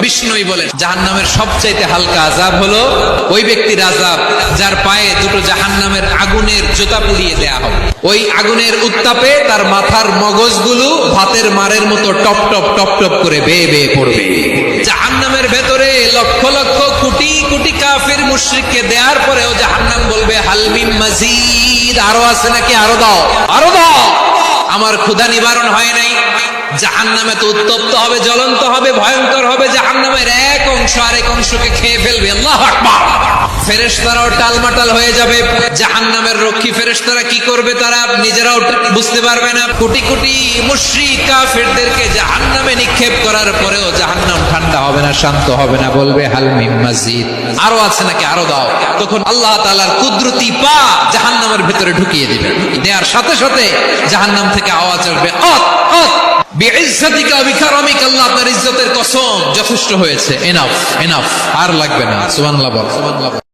বিষ্ণুই বলেন জাহান্নামের সবচাইতে হালকা আযাব হলো ওই ব্যক্তির আযাব যার পায়ে দুটো জাহান্নামের আগুনের জুতা পুড়িয়ে দেয়া হবে। ওই আগুনের উত্তাপে তার মাথার মগজগুলো ভাতের মারের মতো টপ টপ টপ টপ করে বেয়ে বেয়ে পড়বে। জাহান্নামের ভেতরে লক্ষ লক্ষ কোটি কোটি কাফির মুশরিককে দেওয়ার পরেও জাহান্নাম বলবে হাল মিন মাজিদ, আরো আছে নাকি, আরো দাও, আরো দাও, আমার ক্ষুধা নিবারণ হয় নাই। জাহান্নামে তো উত্তপ্ত হবে, জ্বলন্ত হবে, ভয়ঙ্কর হবে। জাহান্নামের এক অংশ আরেক অংশকে খেয়ে ফেলবে। আল্লাহু আকবার। ফেরেশতারাও টালমাটাল হয়ে যাবে। জাহান্নামের রক্ষী ফেরেশতারা কি করবে তারা নিজেরাও বুঝতে পারবে না। কোটি কোটি মুশরিক কাফিরদেরকে জাহান্নামে নিক্ষেপ করার পরেও জাহান্নাম ঠান্ডা হবে না, শান্ত হবে না, বলবে হাল মিন মাজিদ, আরো আছে নাকি, আরো দাও। তখন আল্লাহ তাআলার কুদরতি পা জাহান্নামের ভিতরে ঢুকিয়ে দিবেন। দেওয়ার সাথে সাথে জাহান্নাম থেকে আওয়াজ আসবে অত অত বিইজ্জাতিকা ওয়া বিকারামিকা, আল্লাহ আপনার ইজ্জতের কসম, যথেষ্ট হয়েছে, এনাফ এনাফ, আর লাগবে না। সুবহানাল্লাহ বল।